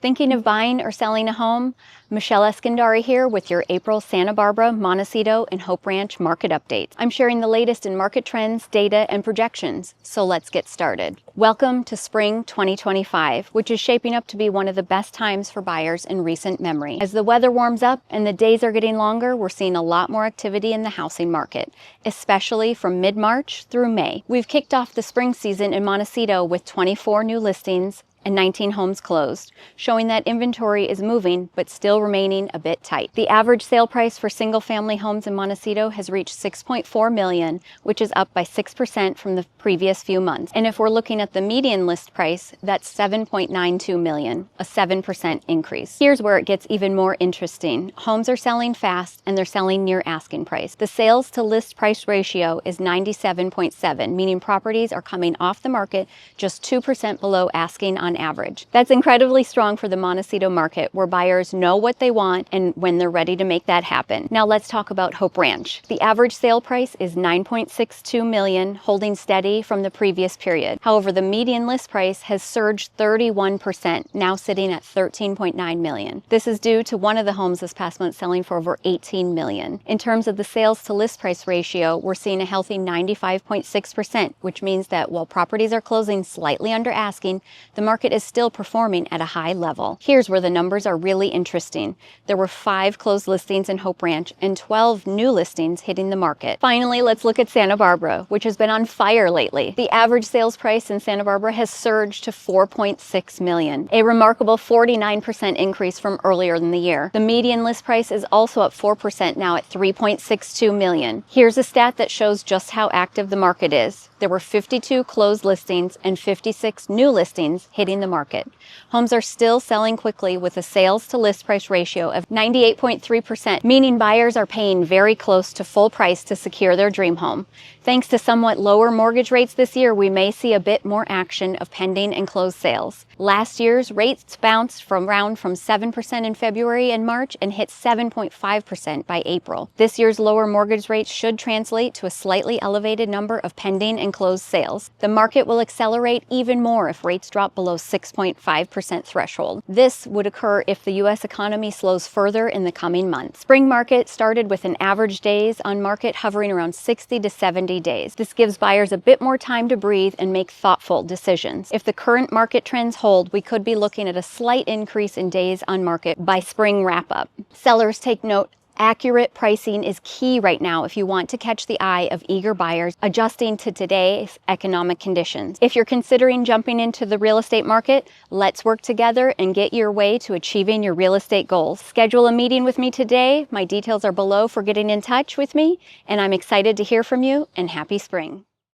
Thinking of buying or selling a home? Michelle Eskandari here with your April Santa Barbara, Montecito, and Hope Ranch market updates. I'm sharing the latest in market trends, data, and projections, so let's get started. Welcome to spring 2025, which is shaping up to be one of the best times for buyers in recent memory. As the weather warms up and the days are getting longer, we're seeing a lot more activity in the housing market, especially from mid-March through May. We've kicked off the spring season in Montecito with 24 new listings and 19 homes closed, showing that inventory is moving but still remaining a bit tight. The average sale price for single-family homes in Montecito has reached $6.4 million, which is up by 6% from the previous few months. And if we're looking at the median list price, that's $7.92 million, a 7% increase. Here's where it gets even more interesting. Homes are selling fast and they're selling near asking price. The sales to list price ratio is 97.7, meaning properties are coming off the market just 2% below asking on average. That's incredibly strong for the Montecito market, where buyers know what they want and when they're ready to make that happen. Now let's talk about Hope Ranch. The average sale price is $9.62 million, holding steady from the previous period. However, the median list price has surged 31%, now sitting at $13.9 million. This is due to one of the homes this past month selling for over $18 million. In terms of the sales to list price ratio, we're seeing a healthy 95.6%, which means that while properties are closing slightly under asking, the market is still performing at a high level. Here's where the numbers are really interesting. There were 5 closed listings in Hope Ranch and 12 new listings hitting the market. Finally, let's look at Santa Barbara, which has been on fire lately. The average sales price in Santa Barbara has surged to $4.6 million, a remarkable 49% increase from earlier in the year. The median list price is also up 4% now at $3.62 million. Here's a stat that shows just how active the market is. There were 52 closed listings and 56 new listings hitting the market. Homes are still selling quickly with a sales to list price ratio of 98.3%, meaning buyers are paying very close to full price to secure their dream home. Thanks to somewhat lower mortgage rates this year, we may see a bit more action of pending and closed sales. Last year's rates bounced around from 7% in February and March and hit 7.5% by April. This year's lower mortgage rates should translate to a slightly elevated number of pending and closed sales. The market will accelerate even more if rates drop below 6.5% threshold. This would occur if the U.S. economy slows further in the coming months. Spring market started with an average days on market hovering around 60 to 70 days. This gives buyers a bit more time to breathe and make thoughtful decisions. If the current market trends hold, we could be looking at a slight increase in days on market by spring wrap-up. Sellers, take note. Accurate pricing is key right now if you want to catch the eye of eager buyers adjusting to today's economic conditions. If you're considering jumping into the real estate market, let's work together and get your way to achieving your real estate goals. Schedule a meeting with me today. My details are below for getting in touch with me, and I'm excited to hear from you, and happy spring.